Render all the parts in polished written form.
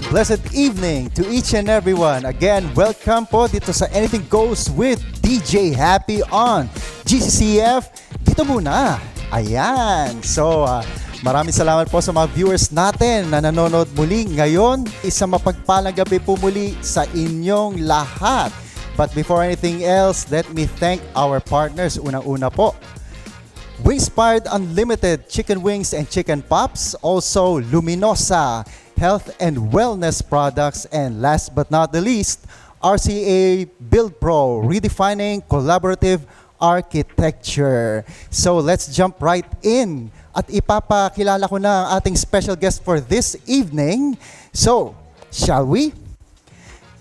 and blessed evening to each and everyone. Again, welcome po dito sa Anything Goes with DJ Happy on GCCF. Dito muna. Ayan. So, maraming salamat po sa mga viewers natin na nanonood muli ngayon. Isang mapagpalang gabi po muli sa inyong lahat. But before anything else, let me thank our partners. Unang-una po, Wingspired Unlimited Chicken Wings and Chicken Pops. Also, Luminosa Health and Wellness Products. And last but not the least, RCA Build Pro, redefining collaborative architecture. So let's jump right in at ipapakilala ko na ang ating special guest for this evening. So, shall we?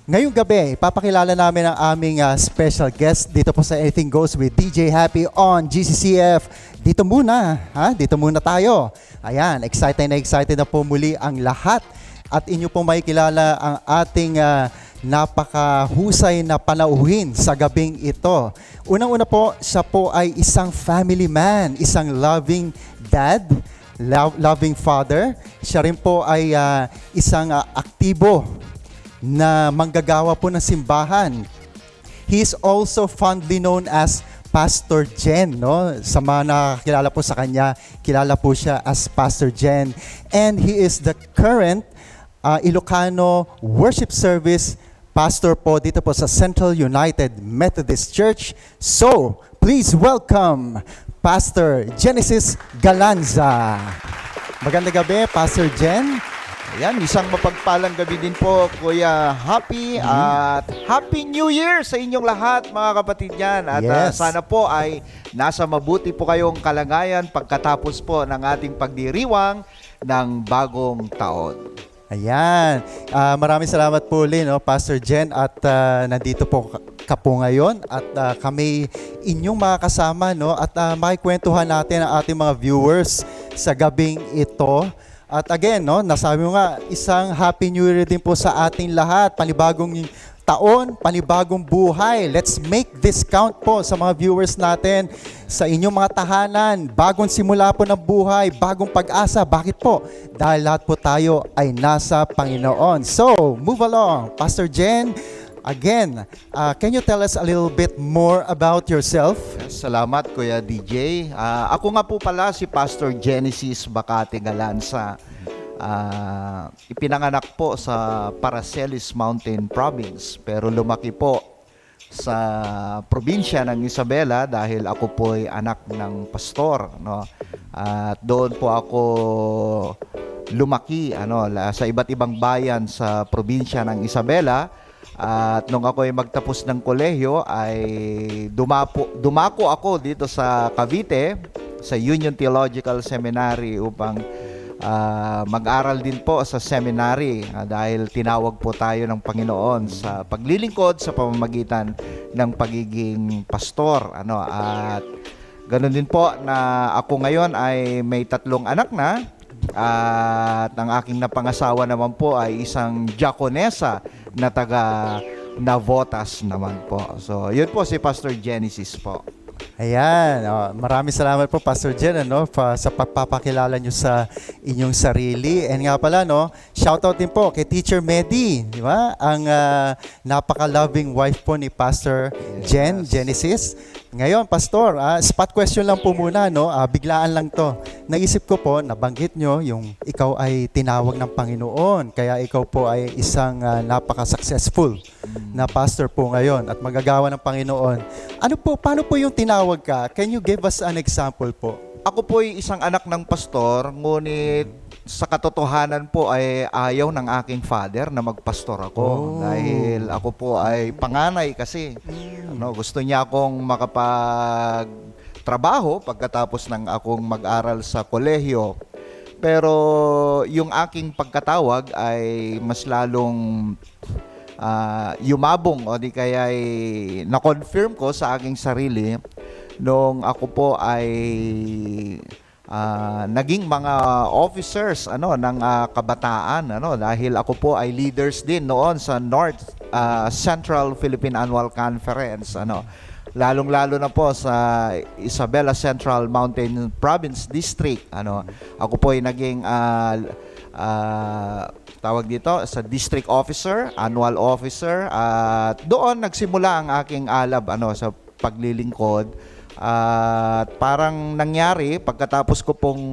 Ngayong gabi, papakilala namin ang aming special guest dito po sa Anything Goes with DJ Happy on GCCF. Dito muna, dito muna tayo. Ayan, excited na po muli ang lahat. At inyo po makikilala ang ating napakahusay na panauhin sa gabing ito. Unang-una po, siya po ay isang family man, isang loving dad, loving father. Siya rin po ay isang aktibo na manggagawa po ng simbahan. He is also fondly known as Pastor Jen, no? Sa mga nakakilala po sa kanya, kilala po siya as Pastor Jen. And he is the current Ilocano Worship Service Pastor po dito po sa Central United Methodist Church. So, please welcome Pastor Genesis Galanza. Magandang gabi, Pastor Jen. Ayan, isang mapagpalang gabi din po, Kuya Happy, at Happy New Year sa inyong lahat, mga kapatid yan. At Yes. sana po ay nasa mabuti po kayong kalagayan pagkatapos po ng ating pagdiriwang ng bagong taon. Ayan. Maraming salamat po ulit, no, Pastor Jen. At nandito po ka po ngayon. At kami inyong mga kasama, no, at makikwentuhan natin ang ating mga viewers sa gabing ito. At again, no, nasabi mo nga, isang Happy New Year din po sa ating lahat. Panibagong taon, panibagong buhay. Let's make this count po sa mga viewers natin, sa inyong mga tahanan. Bagong simula po ng buhay, bagong pag-asa. Bakit po? Dahil lahat po tayo ay nasa Panginoon. So, move along. Pastor Jen, again, can you tell us a little bit more about yourself? Salamat, Kuya DJ. Ako nga po pala si Pastor Genesis Bacate Galanza. Ipinanganak po sa Paracelis Mountain Province, pero lumaki po sa probinsya ng Isabela dahil ako po ay anak ng pastor, no? At doon po ako lumaki, sa iba't ibang bayan sa probinsya ng Isabela. At nung ako ay magtapos ng kolehiyo ay dumako ako dito sa Cavite sa Union Theological Seminary upang mag-aral din po sa seminary dahil tinawag po tayo ng Panginoon sa paglilingkod sa pamamagitan ng pagiging pastor. At ganoon din po na ako ngayon ay may 3 anak na. At ang aking napangasawa naman po ay isang diakonesa na taga Navotas naman po. So, yun po si Pastor Genesis po. Ayan, maraming salamat po Pastor Jen sa pagpapakilala nyo sa inyong sarili. And nga pala, shoutout din po kay Teacher Medi, di ba? Ang napaka-loving wife po ni Pastor Jen, Genesis. Ngayon, Pastor, spot question lang po muna, biglaan lang to. Naisip ko po, nabanggit nyo yung ikaw ay tinawag ng Panginoon, kaya ikaw po ay isang napaka-successful na pastor po ngayon at magagawa ng Panginoon. Paano po yung tinawag ka? Can you give us an example po? Ako po ay isang anak ng pastor, ngunit sa katotohanan po ay ayaw ng aking father na magpastor ako. Dahil ako po ay panganay kasi. Gusto niya akong makapagtrabaho pagkatapos ng akong mag-aral sa kolehiyo. Pero yung aking pagkatawag ay mas lalong yumabong o di kaya ay na-confirm ko sa aking sarili nung ako po ay naging mga officers ng kabataan dahil ako po ay leaders din noon sa North Central Philippine Annual Conference lalong-lalo na po sa Isabela Central Mountain Province District ako po ay naging tawag dito, sa district officer, annual officer, at doon nagsimula ang aking alab sa paglilingkod. At parang nangyari pagkatapos ko pong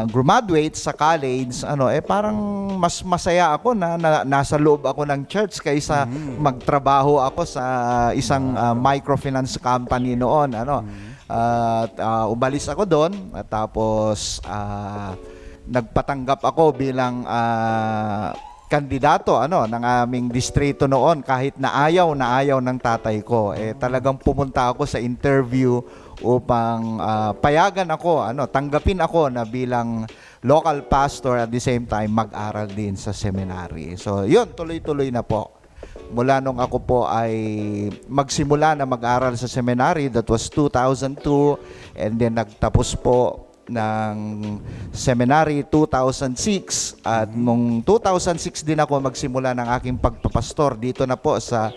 graduate sa college, parang mas masaya ako na nasa loob ako ng church kaysa magtrabaho ako sa isang microfinance company noon, umalis ako doon at tapos nagpatanggap ako bilang kandidato ng aming distrito noon kahit na ayaw ng tatay ko. Talagang pumunta ako sa interview upang payagan ako, tanggapin ako na bilang local pastor at the same time mag-aral din sa seminary. So, yun, tuloy-tuloy na po. Mula nung ako po ay magsimula na mag-aral sa seminary, that was 2002, and then nagtapos po ng seminary 2006, at nung 2006 din ako magsimula ng aking pagpapastor dito na po sa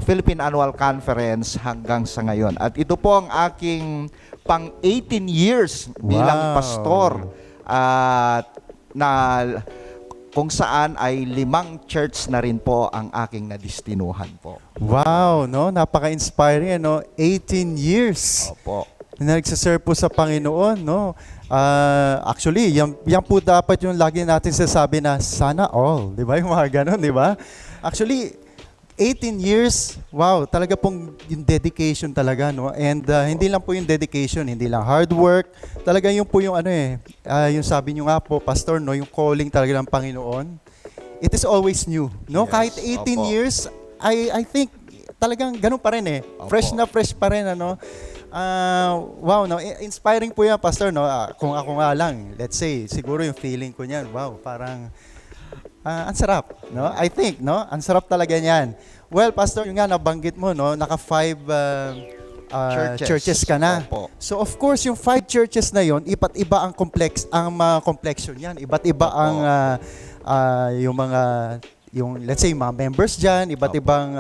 Philippine Annual Conference hanggang sa ngayon. At ito po ang aking pang 18 years bilang pastor, at kung saan ay 5 church na rin po ang aking nadestinuhan po. Wow, no? Napaka-inspiring, 18 years. Opo. Na nagsaserve po sa Panginoon, no? Actually, yan po dapat yung lagi natin sasabi na sana all, di ba? Yung mga ganun, di ba? Actually, 18 years, wow, talaga pong yung dedication talaga, no? And hindi lang po yung dedication, hindi lang hard work, talaga yung po yung yung sabi nyo nga po, Pastor, no? Yung calling talaga ng Panginoon, it is always new, no? Yes, Kahit 18 opo. years, I think talagang ganun pa rin fresh Opo. na fresh pa rin, wow, no, inspiring po yan, Pastor, no? Kung ako nga lang, let's say, siguro yung feeling ko niyan, wow, parang ang sarap, no? I think, no? Ang sarap talaga niyan. Well, Pastor, yung nga nabanggit mo, no, naka 5 churches ka na. Opo. So of course, yung 5 churches na yon, iba't iba ang complexion niyan. Iba't iba Opo. ang yung let's say mga members diyan, iba't Opo. ibang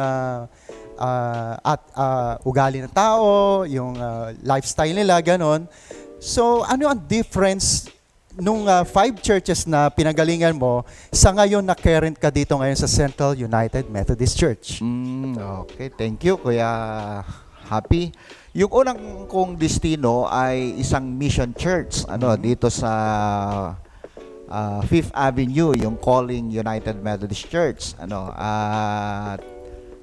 ugali ng tao, yung lifestyle nila, ganon. So, ano ang difference nung 5 churches na pinagalingan mo sa ngayon na current ka dito ngayon sa Central United Methodist Church? Okay, thank you, Kuya Happy. Yung unang kong destino ay isang mission church, dito sa Fifth Avenue, yung Calling United Methodist Church, at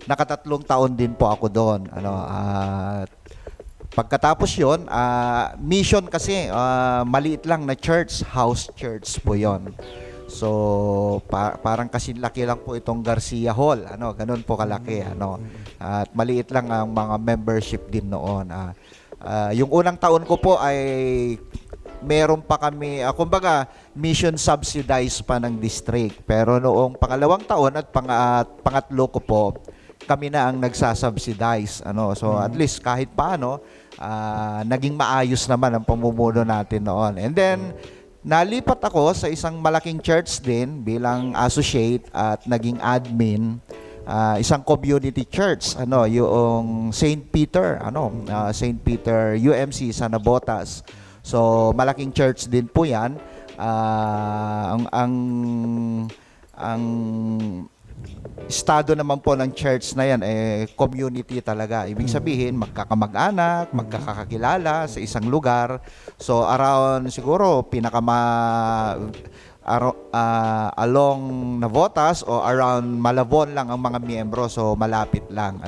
nakatatlong taon din po ako doon, at pagkatapos yon, mission kasi, maliit lang na church, house church po yon. So, parang kasi laki lang po itong Garcia Hall, ganun po kalaki, at maliit lang ang mga membership din noon. Yung unang taon ko po ay meron pa kami, kumbaga, mission subsidized pa ng district. Pero noong pangalawang taon at pangatlo ko po, kami na ang nagsasubsidize. So, at least kahit paano, naging maayos naman ang pamumuno natin noon. And then, nalipat ako sa isang malaking church din bilang associate at naging admin, isang community church, yung St. Peter, St. Peter UMC sa Navotas. So, malaking church din po 'yan. Ang estado naman po ng church na yan, community talaga. Ibig sabihin, magkakamag-anak, magkakakilala sa isang lugar. So, around siguro, along Navotas o around Malabon lang ang mga miyembro. So, malapit lang.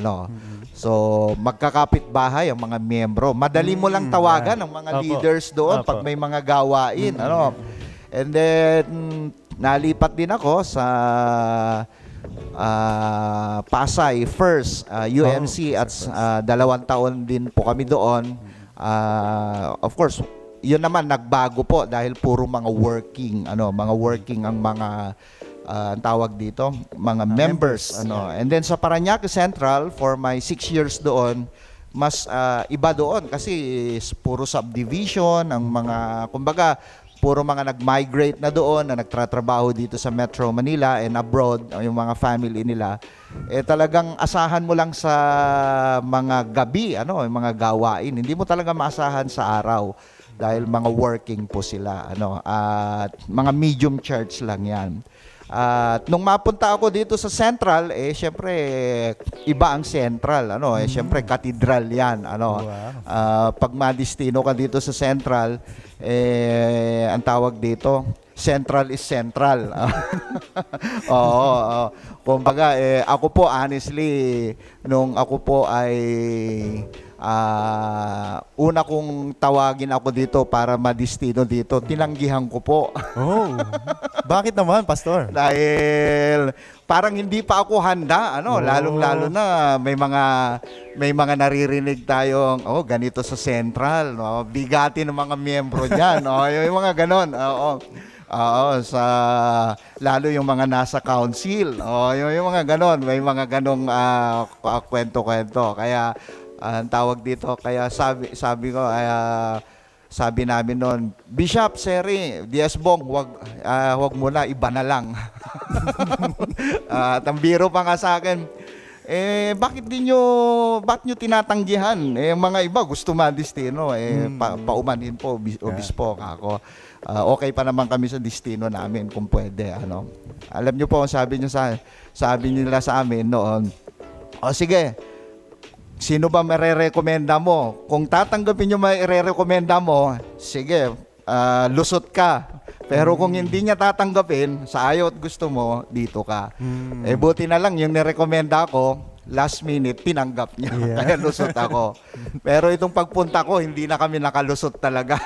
So, magkakapit bahay ang mga miyembro. Madali mo lang tawagan ang mga Opo. leaders doon pag may mga gawain. And then, nalipat din ako sa Pasay First UMC at 2 taon din po kami doon. Of course, yun naman nagbago po dahil puro mga working ang mga ang tawag dito, mga members. And then sa Parañaque Central, for my 6 years doon, mas iba doon kasi puro subdivision, ang mga, kumbaga, puro mga nag-migrate na doon, na nagtratrabaho dito sa Metro Manila and abroad, yung mga family nila. Talagang asahan mo lang sa mga gabi, yung mga gawain. Hindi mo talaga maasahan sa araw. dahil mga working po sila, ano, at mga medium church lang 'yan. At nung mapunta ako dito sa Central, syempre iba ang Central, ano, syempre cathedral 'yan, ano. Wow. Pag madistino ka dito sa Central, ang tawag dito, Central is Central. Oo, oo. Kumbaga, ako po honestly, nung ako po ay una kong tawagin ako dito para madistino dito, tinanggihan ko po. Oh. Bakit naman, Pastor? Dahil parang hindi pa ako handa, ano, Oh. lalong-lalo na may mga naririnig tayong ganito sa Central, no. Bigati ng mga miyembro diyan, no. Yung mga ganon. Oo. Oo, lalo yung mga nasa council. Yung mga ganon, may mga ganong kwento-kwento. Kaya ang tawag dito, kaya sabi ko, sabi namin noon, Bishop Seri, Diaz-Bong, wag muna, iba na lang. At ang biro pa nga sa akin, bakit nyo tinatanggihan? Mga iba gusto madistino, paumanhin po, obispo ako. Okay pa naman kami sa destino namin kung pwede, ano. Alam nyo po, sabi nila sa amin noon, sige, sino ba marerekomenda mo? Kung tatanggapin nyo marerekomenda mo, sige, lusot ka. Pero kung hindi niya tatanggapin, sa ayaw at gusto mo, dito ka. Buti na lang yung nirekomenda ko, last minute, tinanggap niya. Yeah. Kaya lusot ako. Pero itong pagpunta ko, hindi na kami nakalusot talaga.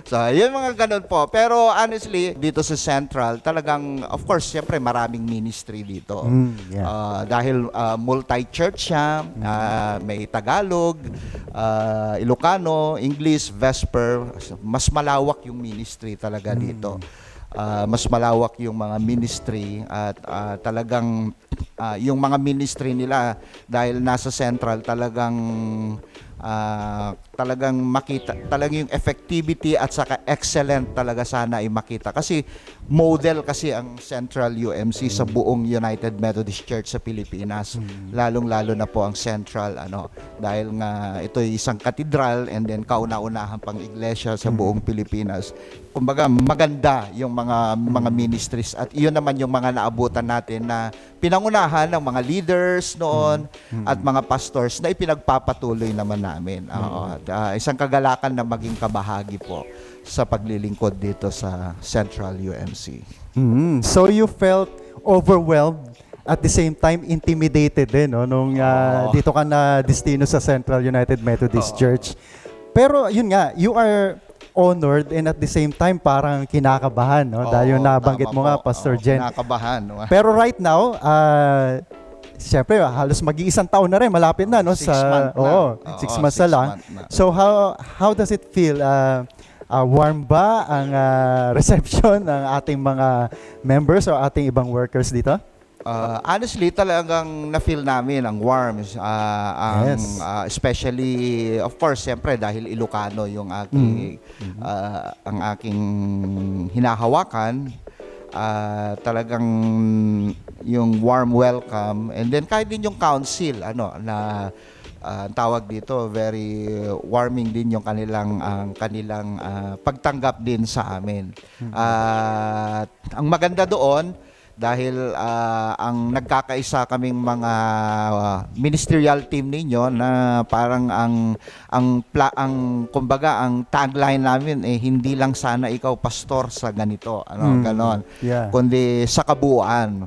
So, yun mga ganun po. Pero honestly, dito sa Central, talagang, of course, siyempre maraming ministry dito. Yeah. Dahil multi-church siya, may Tagalog, Ilocano, English, Vesper. Mas malawak yung ministry talaga dito. Mas malawak yung mga ministry at talagang yung mga ministry nila dahil nasa Central talagang makita talagang yung effectivity at saka excellent talaga sana ay makita kasi model kasi ang Central UMC sa buong United Methodist Church sa Pilipinas, lalong-lalo na po ang Central, ano, dahil nga ito ay isang katedral and then kauna-unahan pang iglesia sa buong Pilipinas. Kumbaga maganda yung mga ministries at iyon naman yung mga naabutan natin na pinangunahan ng mga leaders noon at mga pastors na ipinagpapatuloy naman namin. At isang kagalakan na maging kabahagi po sa paglilingkod dito sa Central UMC. So you felt overwhelmed at the same time intimidated din, no, nung dito ka na destino sa Central United Methodist Church. Pero yun nga, you are honored and at the same time parang kinakabahan, no? Dahil yung nabanggit mo nga, Pastor Jen. Kinakabahan. Pero right now, siyempre, halos mag-iisang taon na rin, malapit na, no? 6 months na. 6 months na lang. So how does it feel? Warm ba ang reception ng ating mga members o ating ibang workers dito? Honestly, talagang na-feel namin ang warmth, Yes. especially, of course, siyempre dahil Ilocano yung ang aking hinahawakan, talagang yung warm welcome, and then kahit din yung council, ano, na tawag dito, very warming din yung kanilang pagtanggap din sa amin. Ang maganda doon, dahil ang nagkakaisa kaming mga ministerial team ninyo na parang kumbaga ang tagline namin hindi lang sana ikaw pastor sa ganito, ano, ganon. Yeah. Kundi sa kabuuan.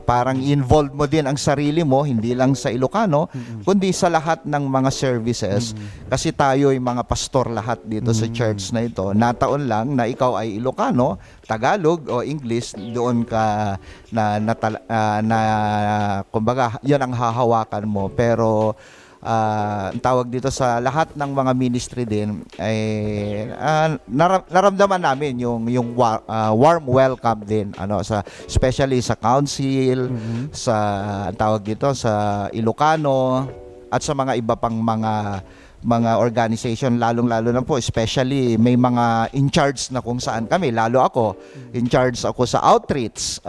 Parang involved mo din ang sarili mo, hindi lang sa Ilocano, kundi sa lahat ng mga services. Kasi tayo ay mga pastor lahat dito sa church na ito. Nataon lang na ikaw ay Ilocano, Tagalog o English, doon ka kumbaga yun ang hahawakan mo. Pero ang tawag dito sa lahat ng mga ministry din ay naramdaman namin yung warm welcome din, ano, especially sa council, sa ang tawag dito sa Ilocano at sa mga iba pang mga mga organization, lalong-lalo na po, especially may mga in charge na kung saan kami, lalo ako, in charge ako sa outreach,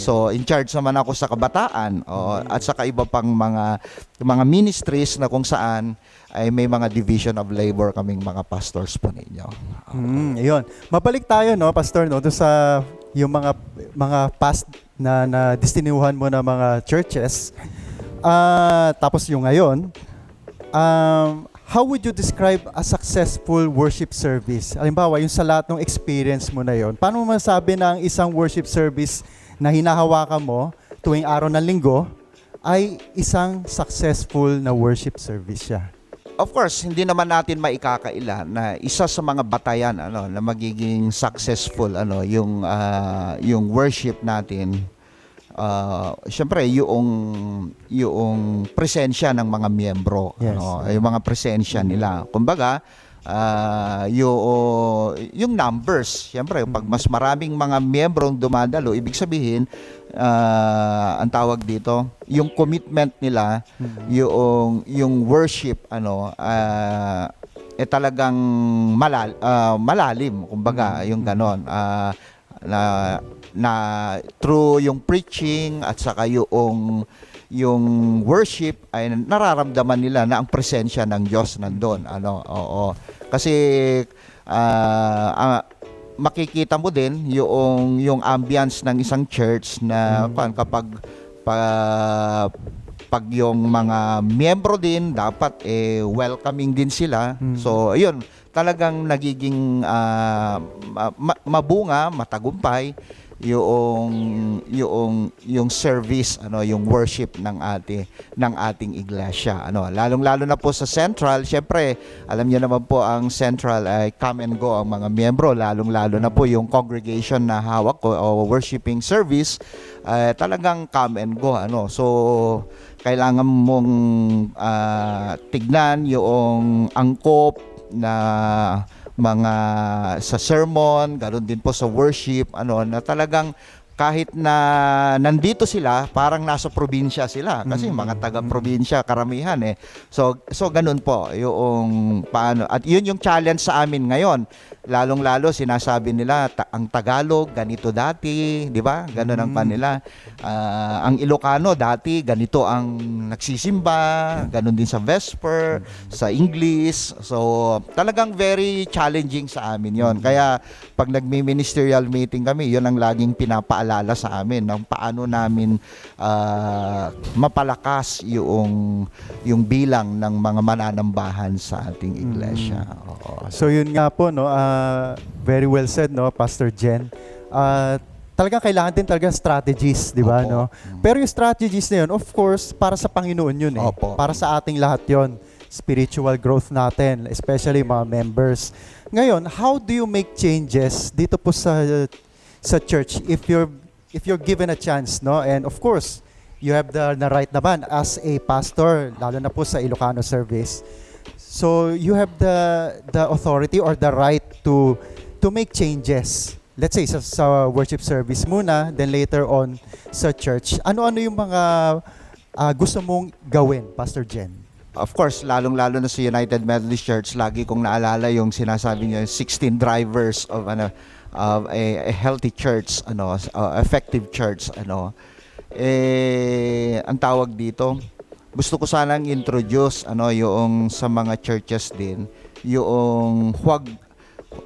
so in charge naman ako sa kabataan, at saka iba pang mga ministries na kung saan ay may mga division of labor kaming mga pastors po ninyo. Ayun. Mabalik tayo, no, Pastor, no, doon sa yung mga past na destinuhan mo na mga churches. Tapos yung ngayon, how would you describe a successful worship service? Halimbawa, yung sa lahat ng experience mo na yon, paano mo masabi na ang isang worship service na hinahawakan mo tuwing araw ng linggo ay isang successful na worship service siya? Of course, hindi naman natin maikakaila na isa sa mga batayan na magiging successful yung worship natin. Siyempre yung presensya ng mga miyembro, Yes. yung mga presensya nila. Kumbaga, yung numbers, siyempre pag mas maraming mga miyembro ang dumadalo, ibig sabihin ang tawag dito, yung commitment nila, yung worship talagang malalim, kumbaga, yung ganon. Na through yung preaching at saka yung worship ay nararamdaman nila na ang presensya ng Diyos nandoon. Oo. Kasi makikita mo din yung ambience ng isang church na pag yung mga miyembro din dapat welcoming din sila. So ayun, talagang nagiging mabunga, matagumpay yung service, yung worship ng ating iglesia. Lalong-lalo na po sa Central, syempre, alam niyo naman po ang Central ay come and go ang mga miyembro, lalong-lalo na po yung congregation na hawak ko o worshiping service, talagang come and go. So kailangan mong tignan yung angkop na mga sa sermon, ganoon din po sa worship, na talagang kahit na nandito sila, parang nasa probinsya sila kasi mga taga-probinsya karamihan So ganun po yung paano, at yun yung challenge sa amin ngayon. Lalong-lalo sinasabi nila ang Tagalog ganito dati, di ba? Ganun ang kanila. Ang Ilocano dati ganito ang nagsisimba, ganun din sa Vesper, sa English. So talagang very challenging sa amin yon. Kaya pag nagmi-ministerial meeting kami, yun ang laging pinapaalala sa amin ng paano namin mapalakas yung bilang ng mga mananambahan sa ating iglesia. Oo. So yun nga po, no, very well said, no, Pastor Jen. Talagang kailangan din talaga strategies, di ba, Opo. no? Pero yung strategies na yun, of course, para sa Panginoon yun Opo. Para sa ating lahat yun. Spiritual growth natin, especially mga members. Ngayon, how do you make changes dito po sa church if you're given a chance, no? And of course, you have the right naman as a pastor, lalo na po sa Ilocano service. So you have the authority or the right to make changes. Let's say sa worship service muna, then later on sa church. Ano-ano yung mga gusto mong gawin, Pastor Jen? Of course, lalong-lalo na sa United Methodist Church, lagi kong naalala yung sinasabi niya, 16 drivers of a healthy church, effective church, ang tawag dito, gusto ko sanang introduce yung sa mga churches din, yung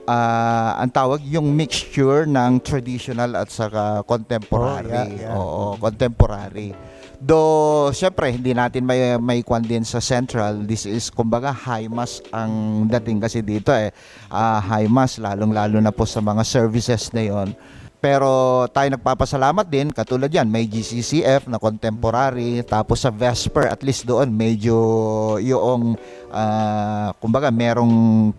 ang tawag yung mixture ng traditional at saka contemporary. Oo, contemporary. Though, syempre, hindi natin may kwan din sa Central. This is, kumbaga, high mass ang dating kasi dito high mass, lalong-lalo na po sa mga services na yon. Pero tayo nagpapasalamat din, katulad yan, may GCCF na contemporary, tapos sa Vesper, at least doon, medyo yung, kumbaga, merong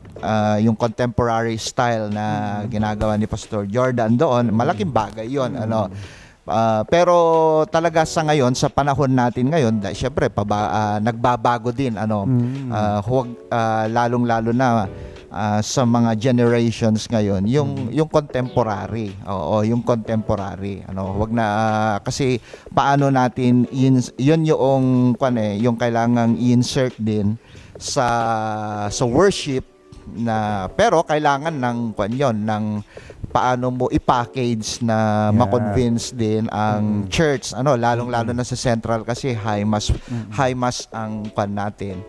yung contemporary style na ginagawa ni Pastor Jordan doon, malaking bagay yon. Pero talaga sa ngayon, sa panahon natin ngayon, syempre nagbabago din huwag lalong-lalo na sa mga generations ngayon, yung contemporary. Oo, yung contemporary. Huwag na kasi paano natin yun yung yung kailangang i-insert din sa worship na, pero kailangan ng ng paano mo i-package na Yeah. ma-convince din ang church, lalong-lalo na sa Central kasi high mass ang natin.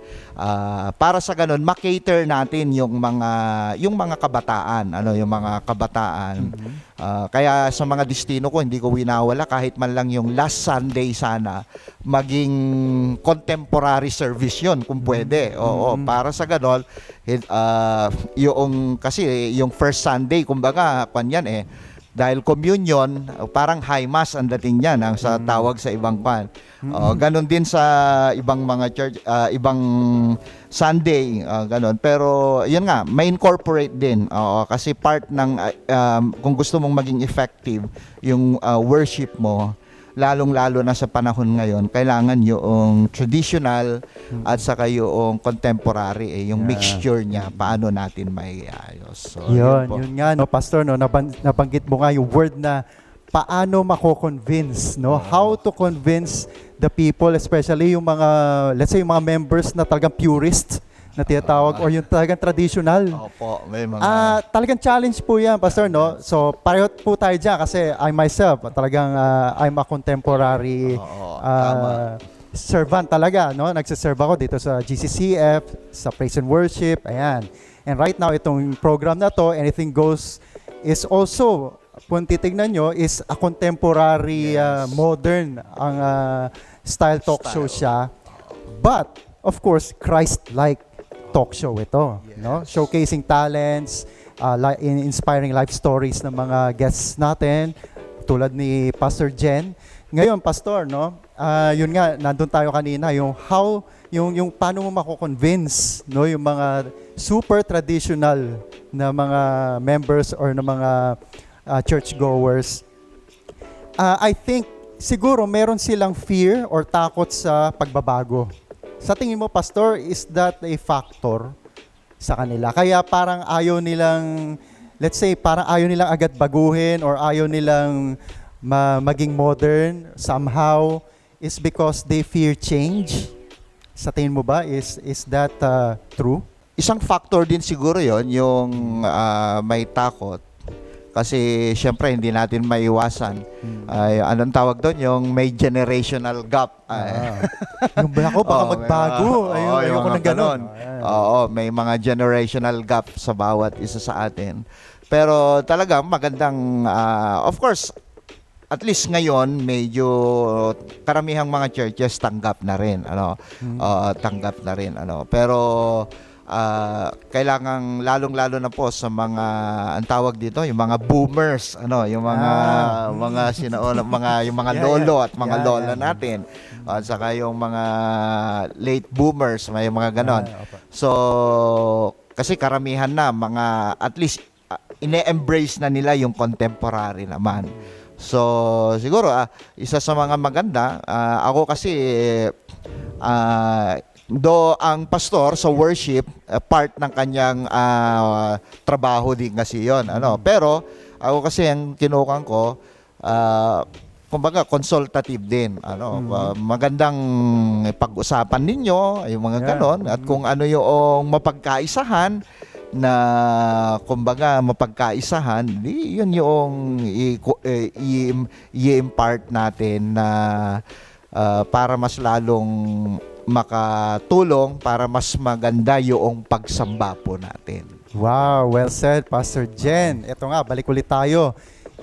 Para sa ganun, ma-cater natin yung mga kabataan, yung mga kabataan. Kaya sa mga destino ko, hindi ko winawala kahit man lang yung last Sunday sana maging contemporary service yun kung pwede. Oo, para sa ganun, yung first Sunday, kumbaga, yan dahil communion, parang high mass ang dating niyan ang sa tawag sa ibang ganon din sa ibang mga church, ibang Sunday, ganon. Pero yun nga, may incorporate din. Kasi part ng kung gusto mong maging effective yung worship mo, lalong-lalo na sa panahon ngayon, kailangan yung traditional at saka yung contemporary, yung mixture niya, paano natin may ayos. So, po. Yun nga, no, Pastor, no, nabanggit mo nga yung word na paano mako-convince, no? How to convince the people, especially yung mga, let's say, yung mga members na talagang purist na tinatawag or yung talagang traditional. Opo, may mga... Talagang challenge po yan, Pastor, no? So, pareho po tayo dyan kasi I myself, talagang I'm a contemporary tama. servant talaga, no? Nagsiserve ako dito sa GCCF, sa Praise and Worship, ayan. And right now, itong program na to, Anything Goes, is also, kung titignan nyo, is a contemporary, modern ang style talk show siya. But, of course, Christ-like talk show ito, no? Showcasing talents, inspiring life stories ng mga guests natin, tulad ni Pastor Jen. Ngayon, Pastor, no? Yun nga, nandun tayo kanina, yung how, yung paano mo mako-convince, no, yung mga super traditional na mga members or na mga churchgoers. I think siguro meron silang fear or takot sa pagbabago. Sa tingin mo, Pastor, is that a factor sa kanila? Kaya parang ayaw nilang, let's say, parang ayaw nilang agad baguhin or ayaw nilang maging modern somehow is because they fear change? Sa tingin mo ba, is that true? Isang factor din siguro yon yung may takot. Kasi syempre hindi natin maiwasan. Anong tawag doon? Yung may generational gap. Yung ba ako, baka magbago. Ayoko ng ganun. Oo, may mga generational gap sa bawat isa sa atin. Pero talaga magandang, of course, at least ngayon, medyo karamihang mga churches tanggap na rin. Tanggap na rin. Pero kailangang lalong-lalo na po sa mga ang tawag dito yung mga boomers, yung mga yung mga lolo at mga lola natin, at saka yung mga late boomers, may mga ganon. So kasi karamihan na mga at least ine-embrace na nila yung contemporary naman. So siguro isa sa mga maganda, ako kasi ang pastor sa worship, part ng kanyang trabaho din kasi yun. Pero ako kasi ang kinukuha ko, kumbaga consultative din. Magandang pag-usapan ninyo, yung mga ganon, at kung ano yung mapagkaisahan na kumbaga mapagkaisahan, yun yung i-impart natin na para mas lalong makatulong para mas maganda yung pagsamba po natin. Wow, well said, Pastor Jen. Ito nga, balik ulit tayo.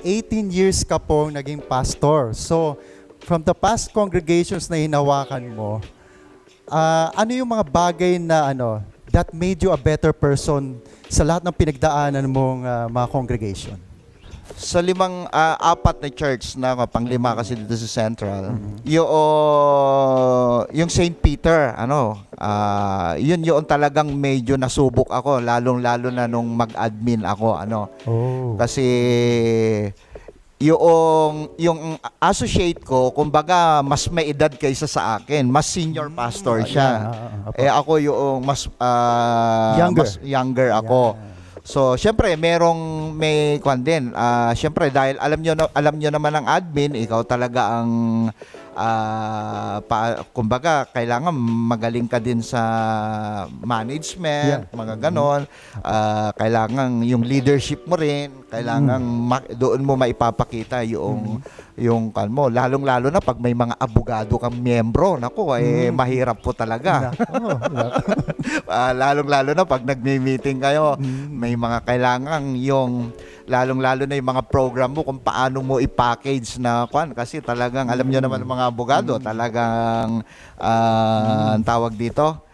18 years ka pong naging pastor. So, from the past congregations na hinawakan mo, ano yung mga bagay na that made you a better person sa lahat ng pinagdaanan mong mga congregation? Sa apat na church na pang-lima kasi dito sa Central, yung St. Peter, yun talagang medyo nasubok ako, lalong-lalo na nung mag-admin ako, Kasi yung associate ko, kumbaga mas may edad kaysa sa akin, mas senior pastor siya. Ako yung mas younger ako. So, syempre may kwan din. Syempre dahil alam nyo naman ang admin, ikaw talaga ang kumbaga kailangan magaling ka din sa management, mga ganon. Kailangan yung leadership mo rin, kailangan doon mo maipapakita yung mo, lalong-lalo na pag may mga abogado kang miyembro, nako, mahirap po talaga. Lalong-lalo na pag nagmi-meeting kayo, may mga kailangan yung lalong-lalo na yung mga program mo kung paano mo i-package na kasi talagang alam niyo naman ng mga abogado, talagang ang tawag dito,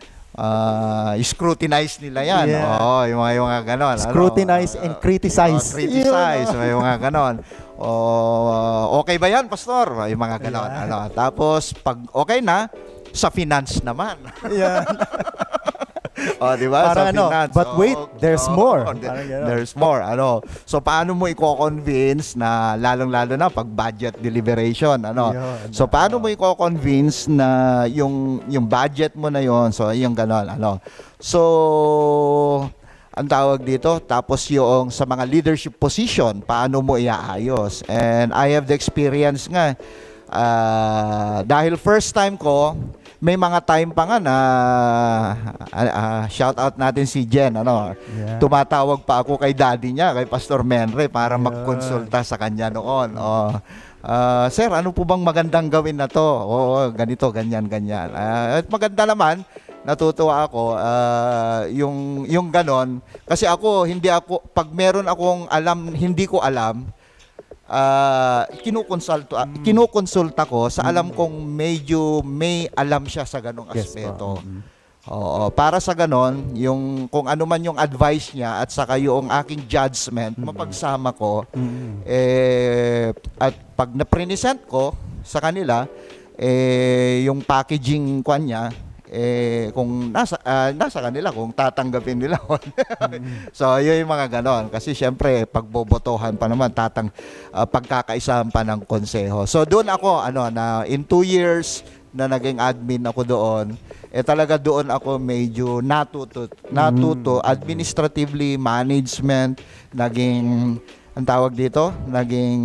scrutinize nila yan. Oo, yung mga ganon. Scrutinize and criticize. Criticize, yung mga ganon. Okay ba yan, Pastor? Yung mga ganon. Tapos, pag okay na, sa finance naman. Di ba? Parang sa finance. but wait, there's more. There's more. So, paano mo i-convince na lalong-lalo na pag budget deliberation? So, paano mo i-convince na yung budget mo na yon, so, yung ganon. So, ang tawag dito, tapos yung sa mga leadership position, paano mo iaayos? And I have the experience nga, dahil first time ko, may mga time pa nga na shout out natin si Jen, tumatawag pa ako kay daddy niya, kay Pastor Menre, para magkonsulta sa kanya noon. Sir, ano po bang magandang gawin na to? Ganito, ganyan. At maganda naman, natutuwa ako yung ganon, kasi pag meron akong alam, hindi ko alam, kinukonsulta ko sa alam kong medyo may alam siya sa ganong aspeto. Para sa ganon, yung kung ano man yung advice niya at saka yung aking judgment, mapagsama ko, at pag na-present ko sa kanila, yung packaging niya, kung nasa kanila kung tatanggapin nila. So yun yung mga ganon, kasi syempre pagbobotohan pa naman, pagkakaisahan pa ng konseho. So doon ako na in 2 years na naging admin ako doon, talaga doon ako medyo natuto administratively, management, naging ang tawag dito, naging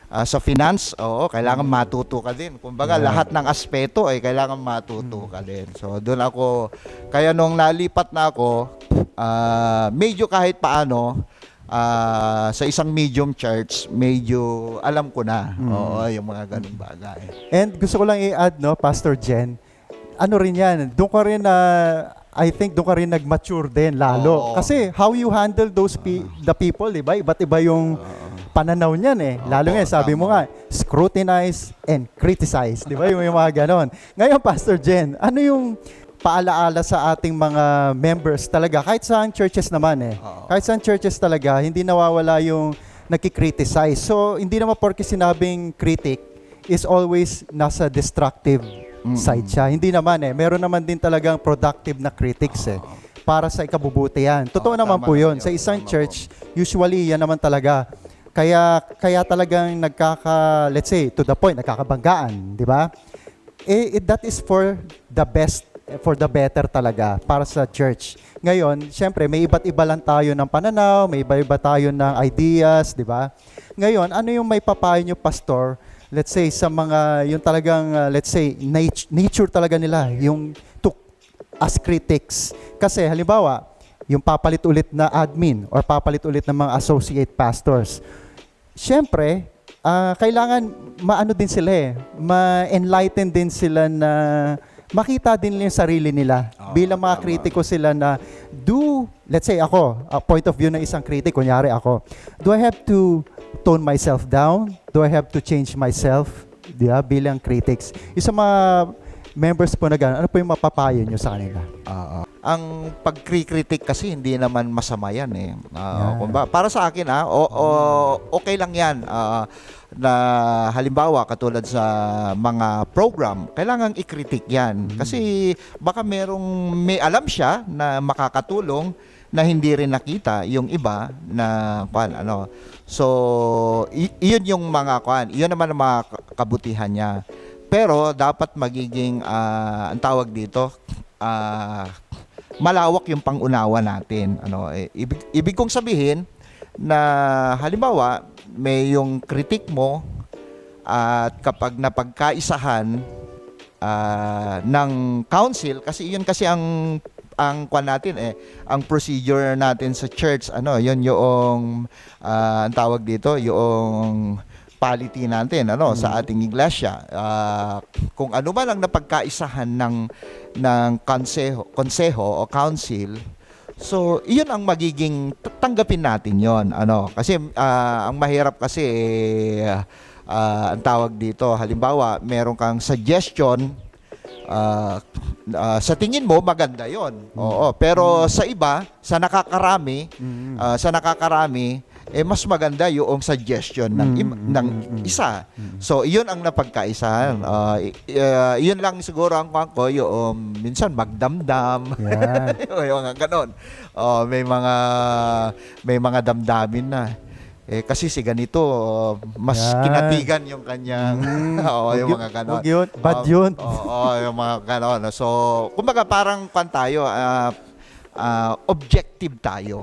sa finance, kailangan matuto ka din. Kumbaga, lahat ng aspeto ay kailangan matuto ka din. So, doon ako, kaya nung nalipat na ako, medyo kahit paano, sa isang medium church, medyo alam ko na. Yung mga ganung bagay. And gusto ko lang i-add, Pastor Jen, rin yan, doon ka rin I think doon ka rin nag-mature din lalo. Kasi how you handle the people, diba? Iba't iba yung pananaw niyan Lalo nga, sabi mo nga, scrutinize and criticize. Di ba? Yung mga ganon. Ngayon, Pastor Jen, ano yung paalaala sa ating mga members talaga? Kahit saan churches naman Kahit saan churches talaga, hindi nawawala yung nagkikriticize. So, hindi naman porke sinabing critic is always nasa destructive side siya. Hindi naman Meron naman din talagang productive na critics para sa ikabubuti yan. Totoo naman po yun. Sa isang church, usually yan naman talaga. Kaya talagang let's say, to the point, nagkakabanggaan, di ba? That is for the best, for the better talaga, para sa church. Ngayon, syempre, may iba't iba lang tayo ng pananaw, may iba-iba tayo ng ideas, di ba? Ngayon, ano yung may papayo nyo, Pastor, let's say, sa mga, yung talagang, let's say, nature talaga nila, yung as critics. Kasi, halimbawa, yung papalit ulit na admin or papalit ulit ng mga associate pastors. Siyempre, kailangan maano din sila ma-enlighten din sila na makita din yung sarili nila. Bilang mga kritiko sila na let's say ako, a point of view ng isang kritik, kunyari ako, do I have to tone myself down? Do I have to change myself? Bilang critics. Yung sa mga members po na gano'n, ano po yung mapapayo nyo sa kanila? Ang pagkritik kasi hindi naman masama yan para sa akin okay lang yan na halimbawa katulad sa mga program, kailangan i-critic yan kasi baka may alam siya na makakatulong na hindi rin nakita yung iba na so iyon yung mga iyon naman ang mga kabutihan niya, pero dapat magiging ang tawag dito malawak yung pangunawa natin. Ibig kong sabihin na halimbawa may yung kritik mo At kapag napagkaisahan ng council, kasi yun kasi ang kwan natin ang procedure natin sa church, yun yung ang tawag dito, yung polity natin sa ating iglesia. Kung ano man ang napagkaisahan ng konseho o council, so iyon ang magiging tanggapin natin yon, kasi ang mahirap kasi ang tawag dito, halimbawa meron kang suggestion, sa tingin mo maganda yon, oo, pero sa iba, sa nakakarami, mas maganda yung suggestion ng isa. So iyon ang napagkaisahan. Iyon lang siguro ang ko, yung minsan magdamdam. Yung mga ganon. May mga damdamin na. Kasi si ganito, mas kinatigan yung kanyang yung mga ganon. Huwag yun, bad yun. Yung mga ganon. So, kumbaga parang tayo, objective tayo.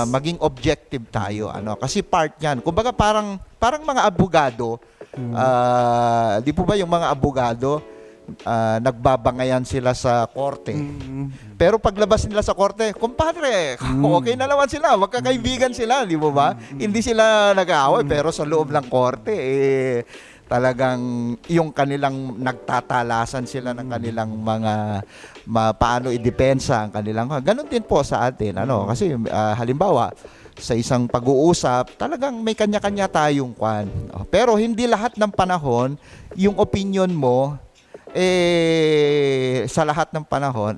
Maging objective tayo, kasi part 'yan. Kumbaga parang mga abogado, di po ba yung mga abogado, nagbabangayan sila sa korte. Pero paglabas nila sa korte, kumpadre, okay na naman sila, magkakaibigan sila, di mo ba? Hindi sila nag-aaway, pero sa loob ng korte, talagang yung kanilang nagtatalasan sila ng kanilang mga paano idepensa ang kanilang. Ganon din po sa atin, kasi halimbawa sa isang pag-uusap, talagang may kanya-kanya tayong kwan. Pero hindi lahat ng panahon yung opinion mo sa lahat ng panahon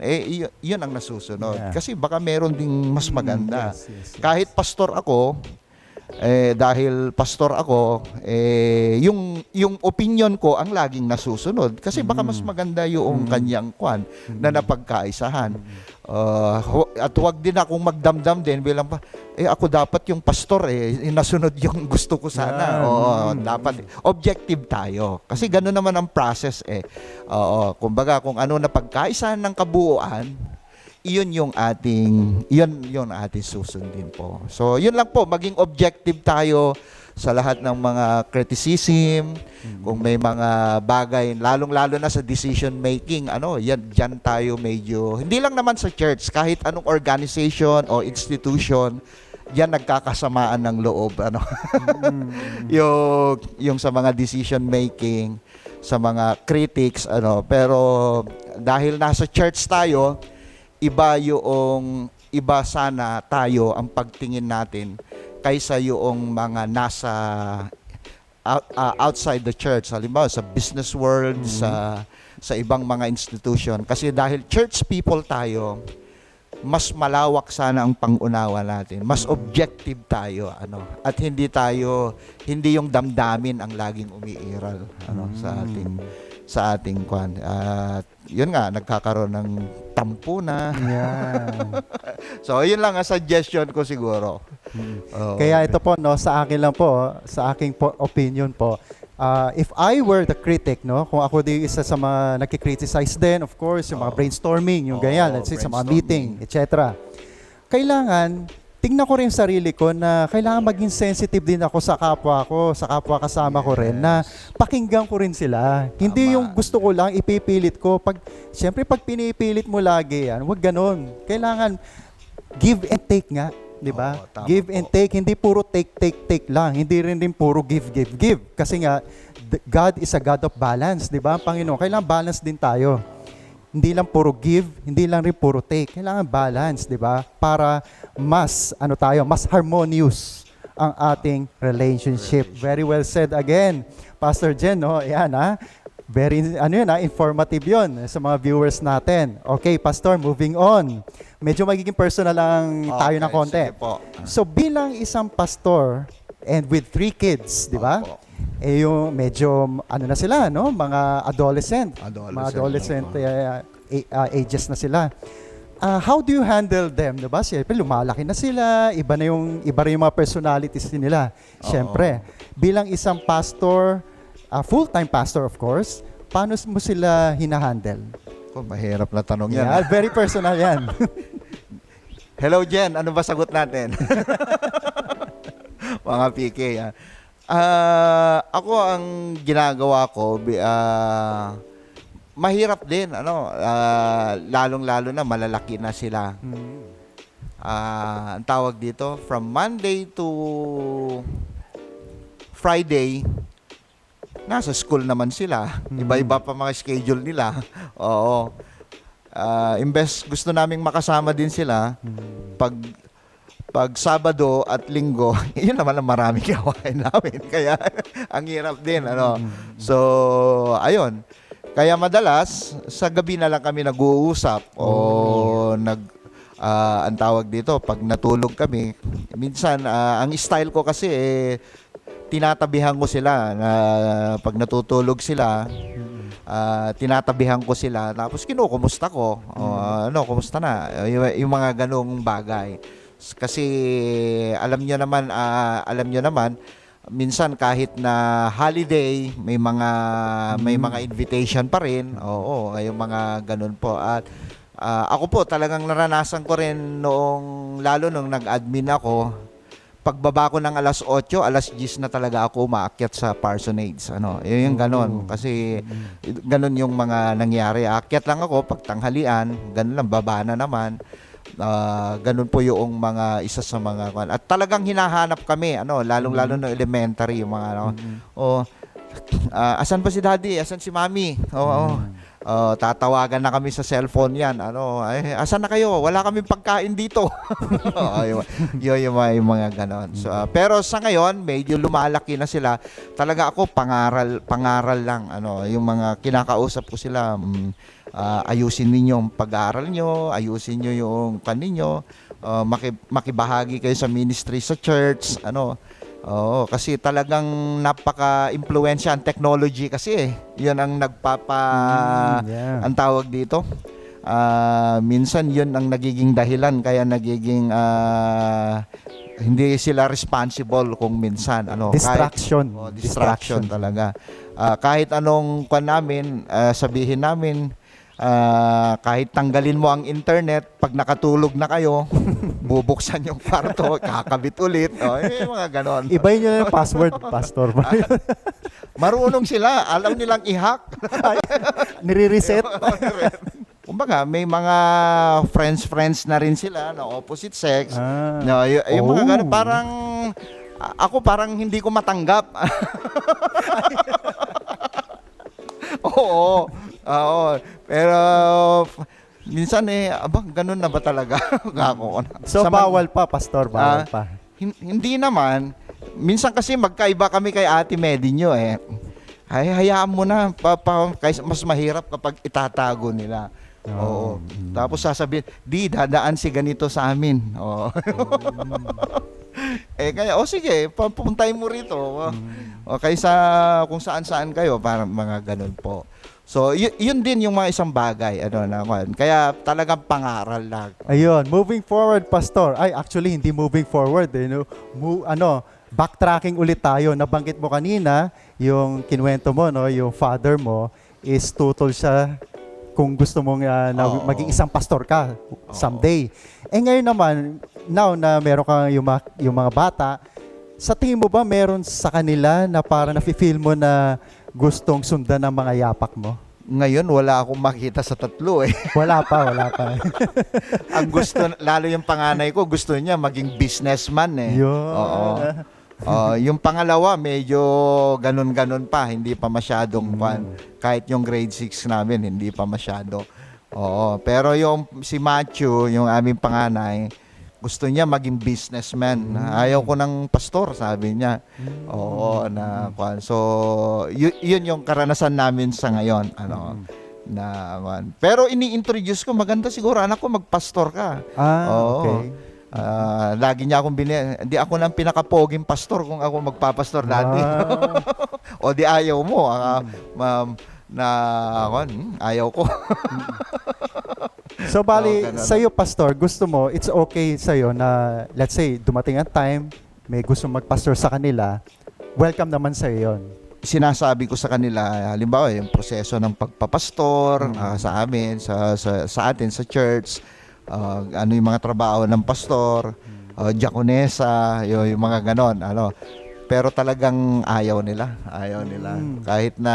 yun ang nasusunod. Kasi baka meron ding mas maganda. Kahit pastor ako, dahil pastor ako, yung opinion ko ang laging nasusunod kasi baka mas maganda yung kanyang kwan na napagkaisahan. At huwag din akong magdamdam din bilang ako dapat yung pastor nasunod yung gusto ko sana. Dapat objective tayo kasi gano'n naman ang process kumbaga kung ano napagkaisahan ng kabuuan, iyon yung ating susundin po. So, yun lang po, maging objective tayo sa lahat ng mga criticism, kung may mga bagay, lalong-lalo na sa decision making, diyan tayo medyo, hindi lang naman sa church, kahit anong organization o institution, yan nagkakasamaan ng loob, yung sa mga decision making, sa mga critics, pero dahil nasa church tayo, iba sana tayo ang pagtingin natin kaysa yung mga nasa outside the church, halimbawa sa business world, sa ibang mga institution. Kasi dahil church people tayo, mas malawak sana ang pang-unawa natin. Mas objective tayo, at hindi yung damdamin ang laging umiiral, sa ating kwan. At yun nga, nagkakaroon ng tampo na. So, yun lang ang suggestion ko siguro. Kaya ito po, sa akin lang po, sa aking opinion po, if I were the critic, kung ako di isa sa mga nagki-criticize din, of course, yung mga brainstorming, yung ganyan, let's say sa mga meeting, etc. Kailangan, tingnan ko rin yung sarili ko na kailangan maging sensitive din ako sa kapwa kasama ko rin, na pakinggan ko rin sila. Hindi yung gusto ko lang, ipipilit ko. Siyempre, pag pinipilit mo lagi yan, huwag ganon. Kailangan give and take nga. Diba? Give and take, hindi puro take lang. Hindi rin puro give. Kasi nga, God is a God of balance, diba? Panginoon, kailangan balance din tayo. Hindi lang puro give, hindi lang rin puro take. Kailangan balance, diba? Para mas harmonious ang ating relationship. Very well said again, Pastor Jen, Ayan, very, informative yun sa mga viewers natin. Okay, Pastor, moving on. Medyo magiging personal lang tayo ng konti. So, bilang isang pastor and with 3 kids, di ba? Yung medyo, na sila, mga adolescent. Mga adolescent ages na sila. How do you handle them, diba? Siyempre, lumalaki na sila, iba rin yung mga personalities nila. Siyempre, bilang isang pastor, full-time pastor of course, paano mo sila hinahandle? Mahirap na tanong yan. Yeah, very personal yan. Hello, Jen. Ano ba sagot natin? Mga PK. Ako ang ginagawa ko, mahirap din, lalong-lalo na malalaki na sila. Ang tawag dito, from Monday to Friday, nasa school naman sila. Iba-iba pa mga schedule nila. Oo. Imbes gusto naming makasama din sila, pag Sabado at Linggo, yun naman ang maraming gawain namin. Kaya ang hirap din, So, ayun. Kaya madalas, sa gabi na lang kami nag-uusap o ang tawag dito, pag natulog kami, minsan, ang style ko kasi, tinatabihan ko sila na pag natutulog sila, tinatabihan ko sila, tapos kinukumusta ko. Kumusta na? Yung mga ganong bagay. Kasi alam nyo naman, minsan kahit na holiday, may mga invitation pa rin. Oo, yung mga ganun po. At ako po talagang naranasan ko rin lalo nung nag-admin ako, pagbaba ko ng alas 8, alas 10 na talaga ako umaakyat sa parsonage. Yung ganon. Kasi ganon yung mga nangyari. Aakyat lang ako pag tanghalian, ganon lang, baba na naman. Ganun po yung isa sa mga at talagang hinahanap kami, lalong-lalo no elementary, yung mga asan ba si daddy, asan si mami, tatawagan na kami sa cellphone yan, asan na kayo, wala kaming pagkain dito. yung mga ganon. So, pero sa ngayon medyo lumalaki na sila, talaga ako pangaral lang, yung mga kinakausap ko sila, ayusin ninyo ang pag-aaral nyo, ayusin nyo yung kaninyo, makibahagi kayo sa ministry sa church, kasi talagang napaka-impluwensya ang technology kasi yun ang ang tawag dito. Minsan yun ang nagiging dahilan kaya nagiging hindi sila responsible kung minsan distraction talaga. Kahit anong namin, sabihin namin, kahit tanggalin mo ang internet, pag nakatulog na kayo, bubuksan yung kwarto, kakabit ulit. Mga ganon. Ibay nyo na yung password, Pastor. Marunong sila, alam nilang i-hack. Nire-reset. Kumbaga, may mga friends na rin sila na opposite sex. Yung mga ganon, parang ako parang hindi ko matanggap. Oo. Pero minsan ganun na ba talaga? So bawal pa, Pastor, bawal pa. Hindi naman. Minsan kasi magkaiba kami kay Ate Medinyo Ay, hayaan mo na. Kasi mas mahirap kapag itatago nila. Oo. Tapos sasabihin, dadaan si ganito sa amin. Oo. Kaya, sige, papuntay mo rito. Kaysa kung saan-saan kayo, parang mga ganun po. So, yun din yung mga isang bagay. Kaya talagang pangaral lang. Ayun, moving forward, Pastor. Actually, hindi moving forward. Backtracking ulit tayo. Nabanggit mo kanina, yung kinuwento mo, yung father mo is tutol siya kung gusto mong maging isang pastor ka someday. Ngayon naman, now na meron kang yung mga bata, sa tingin mo ba meron sa kanila na parang nafe-feel mo na gustong sundan ng mga yapak mo? Ngayon, wala akong makita sa tatlo Wala pa. Ang gusto, lalo yung panganay ko, gusto niya maging businessman Oo. Yung pangalawa, medyo ganun-ganun pa, hindi pa masyadong kahit yung grade 6 namin, hindi pa masyado. Pero yung si Matthew, yung aming panganay, gusto niya maging businessman. Ayaw ko ng pastor, sabi niya. So yun yung karanasan namin sa ngayon. Pero ini-introduce ko, maganda siguro anak ko magpastor ka. Okay. Lagi niya akong di ako nang pinakapoging pastor kung ako magpapastor dati. O di ayaw mo, ayaw ko. So bali, sa'yo, Pastor, gusto mo, it's okay sa'yo na, let's say, dumating ang time, may gusto magpastor sa kanila, welcome naman sa'yo yun. Sinasabi ko sa kanila, halimbawa, yung proseso ng pagpapastor sa amin, sa atin, sa church, yung mga trabaho ng pastor, diakonesa, yung mga ganon, pero talagang ayaw nila. Ayaw nila. Kahit na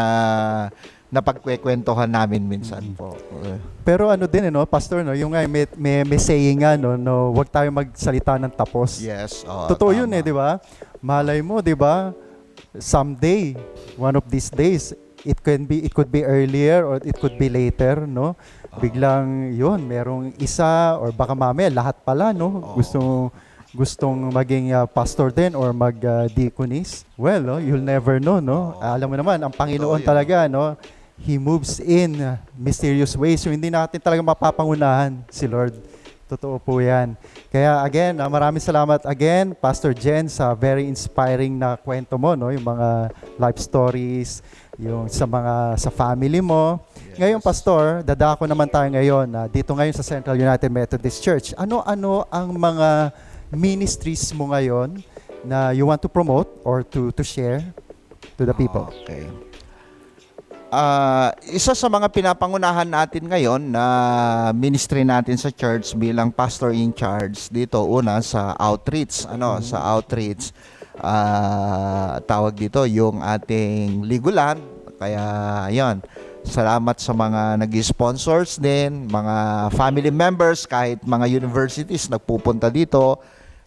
napagkwekwentuhan namin minsan po. Pero ano din, Pastor, yung nga, may saying nga, wag tayo magsalita ng tapos. Yes. Totoo tama. yun di ba? Malay mo, di ba? Someday, one of these days, it could be earlier or it could be later, no? Biglang yun, merong isa or baka mamaya lahat pala, no? Gustong maging pastor din or mag-deaconess. Well, you'll never know, no? Alam mo naman, ang Panginoon talaga, no? He moves in mysterious ways. So, hindi natin talaga mapapangunahan si Lord. Totoo po yan. Kaya again, maraming salamat again, Pastor Jen, sa very inspiring na kwento mo, no? Yung mga life stories, yung sa family mo. Yes. Ngayon, Pastor, dadako naman tayo ngayon dito ngayon sa Central United Methodist Church. Ano-ano ang mga ministries mo ngayon na you want to promote or to share to the people? Okay. Isa sa mga pinapangunahan natin ngayon na ministry natin sa church bilang pastor in charge dito una sa outreach, sa outreach tawag dito yung ating Ligulan. Kaya ayun, salamat sa mga nag-sponsors din, mga family members, kahit mga universities nagpupunta dito.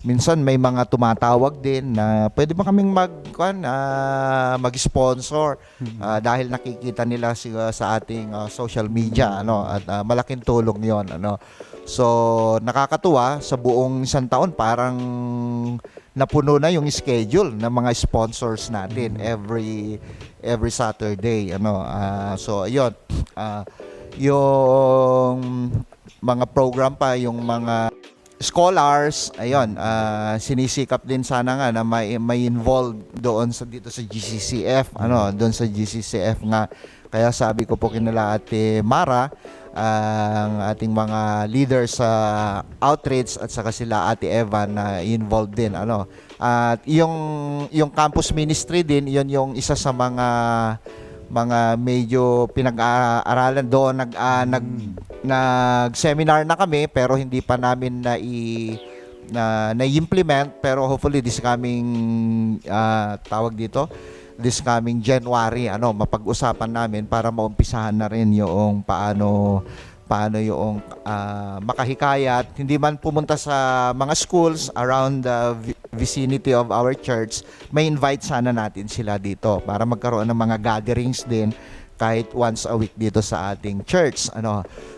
Minsan may mga tumatawag din na pwede ba kaming mag-sponsor dahil nakikita nila sa ating social media at malaking tulong 'yon So nakakatuwa sa buong isang taon parang napuno na yung schedule ng mga sponsors natin every Saturday so ayun yung mga program pa yung mga scholars, ayun, sinisikap din sana nga na may involved doon dito sa GCCF, doon sa GCCF nga. Kaya sabi ko po kinala Ate Mara, ang ating mga leaders sa outreach at saka sila Ate Evan na involved din, At yung campus ministry din, yun yung isa sa mga medyo pinag-aaralan doon. Nag-seminar na kami pero hindi pa namin na-implement, pero hopefully this coming January mapag-usapan namin para maumpisahan na rin yung paano yung makahikayat, hindi man pumunta sa mga schools around the vicinity of our church, may invite sana natin sila dito para magkaroon ng mga gatherings din kahit once a week dito sa ating church.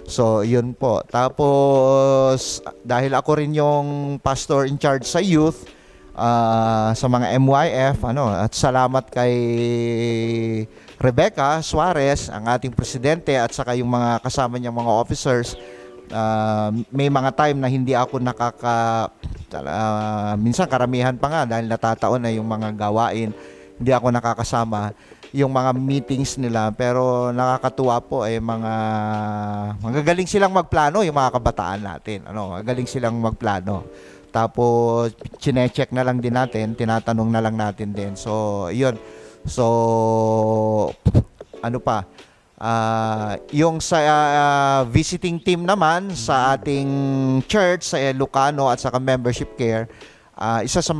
So yun po. Tapos dahil ako rin yung pastor in charge sa youth, sa mga MYF, at salamat kay Rebecca Suarez, ang ating presidente, at saka yung mga kasama niyang mga officers. May mga time na hindi ako minsan karamihan pa nga dahil natataon na yung mga gawain, hindi ako nakakasama yung mga meetings nila, pero nakakatuwa po magagaling silang magplano yung mga kabataan natin. Magaling silang magplano. Tapos chine-check na lang din natin, tinatanong na lang natin din. So, 'yun. So, yung sa visiting team naman sa ating church sa Ilocano at saka membership care, isa sa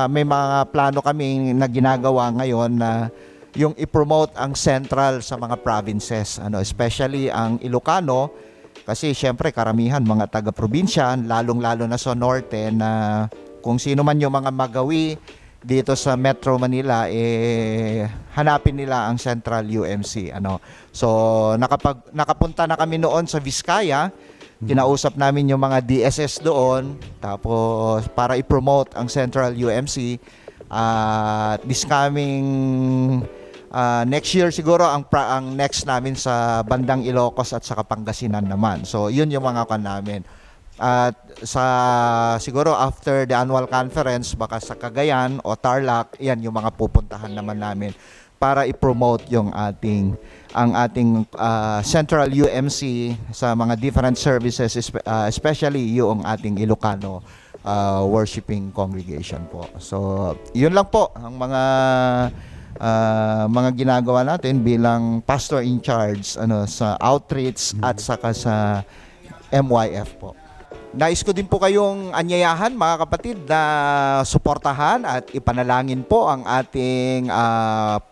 may mga plano kami na ginagawa ngayon na yung i-promote ang Central sa mga provinces, especially ang Ilocano, kasi syempre karamihan mga taga-probinsya, lalong-lalo na sa norte, na kung sino man yung mga magawi dito sa Metro Manila, hanapin nila ang Central UMC. So nakapunta na kami noon sa Vizcaya, kinausap namin yung mga DSS doon, tapos para i-promote ang Central UMC. This coming next year siguro ang next namin sa bandang Ilocos at saka Pangasinan naman. So yun yung mga namin. At siguro after the annual conference, baka sa Cagayan o Tarlac, yan yung mga pupuntahan naman namin para i-promote ang ating Central UMC sa mga different services, especially yung ating Ilocano worshiping congregation po. So yun lang po ang mga ginagawa natin bilang pastor in charge sa outreach at saka sa MYF po. Nais ko din po kayong anyayahan mga kapatid na suportahan at ipanalangin po ang ating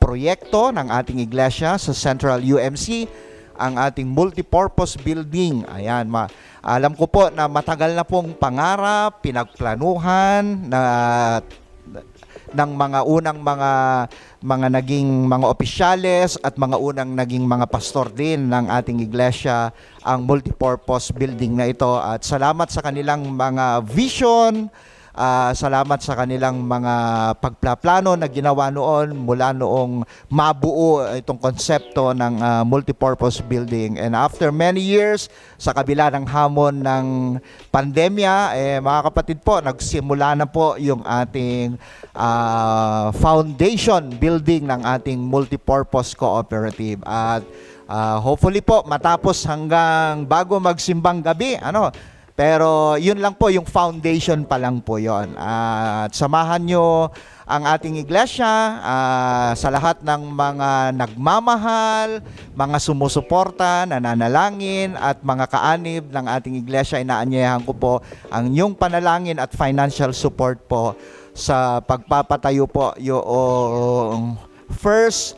proyekto ng ating iglesia sa Central UMC, ang ating multipurpose building. Ayan, alam ko po na matagal na pong pangarap, pinagplanuhan ng mga unang mga naging mga opisyales at mga unang naging mga pastor din ng ating iglesia ang multipurpose building na ito, at salamat sa kanilang mga vision, salamat sa kanilang mga pagplaplano na ginawa noon mula noong mabuo itong konsepto ng multipurpose building. And after many years, sa kabila ng hamon ng pandemya, mga kapatid po, nagsimula na po yung ating foundation building ng ating multipurpose cooperative. At hopefully po matapos hanggang bago magsimbang gabi, pero yun lang po, yung foundation pa lang po yon. At samahan nyo ang ating iglesia sa lahat ng mga nagmamahal, mga sumusuporta, nananalangin, at mga kaanib ng ating iglesia. Inaanyayahan ko po ang inyong panalangin at financial support po sa pagpapatayo po yung fourth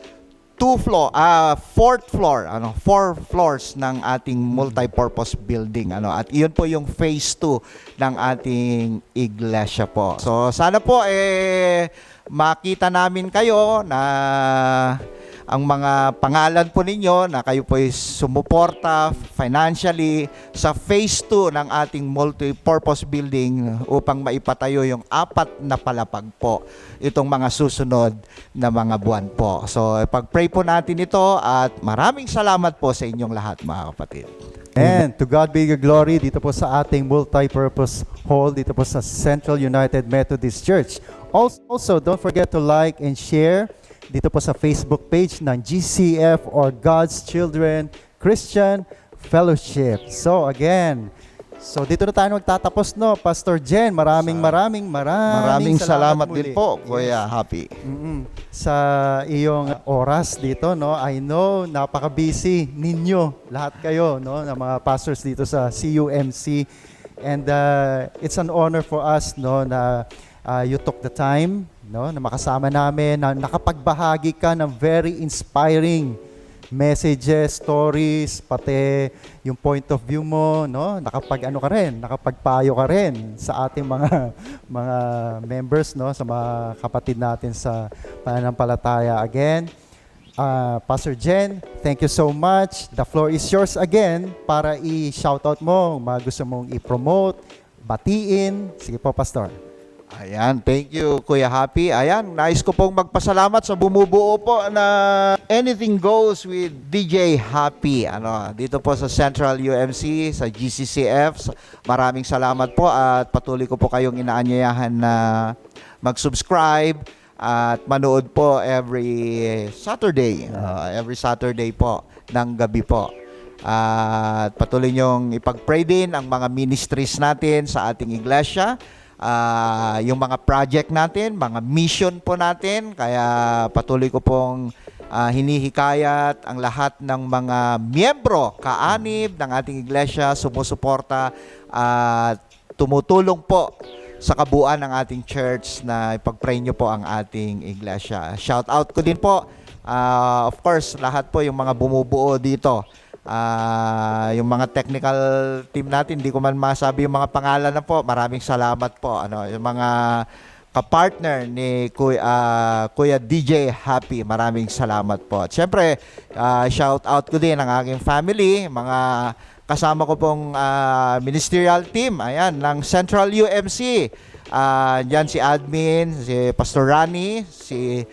floor, 4 floors ng ating multipurpose building, at iyon po yung phase 2 ng ating iglesia po. So sana po makita namin kayo na ang mga pangalan po ninyo na kayo po ay sumuporta financially sa phase 2 ng ating multipurpose building upang maipatayo yung 4 na palapag po itong mga susunod na mga buwan po. So pag-pray po natin ito, at maraming salamat po sa inyong lahat mga kapatid. And to God be the glory dito po sa ating multipurpose hall dito po sa Central United Methodist Church. Also, don't forget to like and share dito po sa Facebook page ng GCF or God's Children Christian Fellowship. So again, dito na tayo magtatapos, Pastor Jen. Maraming salamat muli. din po, Kuya Happy. Sa iyong oras dito, I know napaka-busy ninyo lahat kayo, ng mga pastors dito sa CUMC, and it's an honor for us, na you took the time, na makasama namin, na nakapagbahagi ka ng very inspiring messages, stories, pati yung point of view mo, nakapagpayo ka rin sa ating mga members, sa mga kapatid natin sa pananampalataya. Again, Pastor Jen, thank you so much. The floor is yours again para i-shoutout mo, gusto mong i-promote, batiin. Sige po, Pastor. Ayan, thank you Kuya Happy. Ayan, nais ko pong magpasalamat sa bumubuo po na Anything Goes with DJ Happy. Dito po sa Central UMC, sa GCCF. Maraming salamat po, at patuloy ko po kayong inaanyayahan na mag-subscribe at manood po every Saturday. Every Saturday po ng gabi po. At patuloy niyong ipag-pray din ang mga ministries natin sa ating iglesia. Yung mga project natin, mga mission po natin, kaya patuloy ko pong hinihikayat ang lahat ng mga miyembro, kaanib ng ating iglesia, sumusuporta at tumutulong po sa kabuuan ng ating church na ipag-pray nyo po ang ating iglesia. Shout out ko din po, of course, lahat po yung mga bumubuo dito. Yung mga technical team natin, hindi ko man masabi yung mga pangalan na po. Maraming salamat po. Yung mga kapartner ni Kuya DJ Happy, maraming salamat po. At syempre, shout out ko din ang aking family, mga kasama ko pong ministerial team, ayan, ng Central UMC. Diyan si admin, si Pastor Rani, si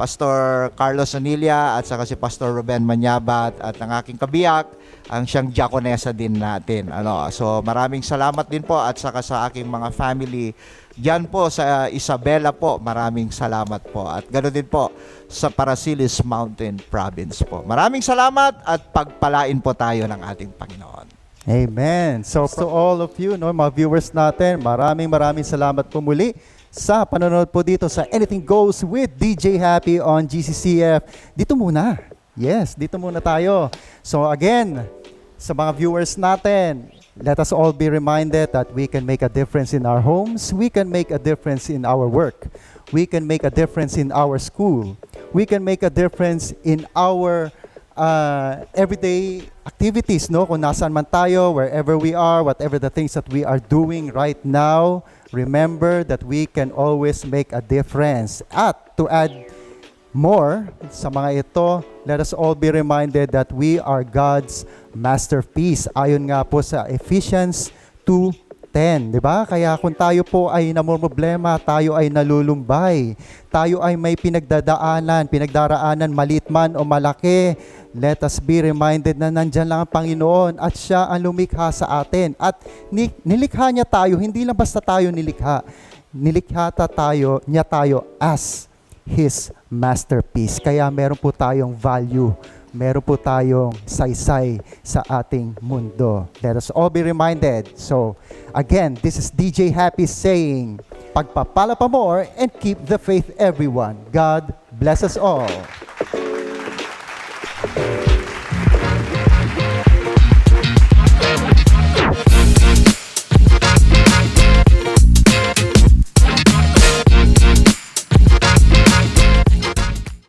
Pastor Carlos Anilia, at saka si Pastor Ruben Manyabat, at ang aking kabiyak, ang siyang diakonesa din natin. So maraming salamat din po, at saka sa aking mga family diyan po sa Isabela po, maraming salamat po. At ganoon din po sa Parasilis Mountain Province po. Maraming salamat, at pagpalain po tayo ng ating Panginoon. Amen. So to all of you, mga viewers natin, maraming salamat po muli sa panonood po dito sa Anything Goes with DJ Happy on GCCF. Dito muna. Yes, dito muna tayo. So again, sa mga viewers natin, let us all be reminded that we can make a difference in our homes, we can make a difference in our work, we can make a difference in our school, we can make a difference in our everyday activities, no? Kung nasaan man tayo, wherever we are, whatever the things that we are doing right now, remember that we can always make a difference. At to add more sa mga ito, let us all be reminded that we are God's masterpiece. Ayon nga po sa Ephesians 2:10, di ba? Kaya kung tayo po ay namumroblema, tayo ay nalulumbay, tayo ay may pinagdaraanan, maliit man o malaki, let us be reminded na nandyan lang ang Panginoon at siya ang lumikha sa atin. At nilikha niya tayo, hindi lang basta tayo nilikha. Nilikha niya tayo as His masterpiece. Kaya meron po tayong value, meron po tayong saysay sa ating mundo. Let us all be reminded. So, again, this is DJ Happy saying, pagpapala pa more and keep the faith everyone. God bless us all.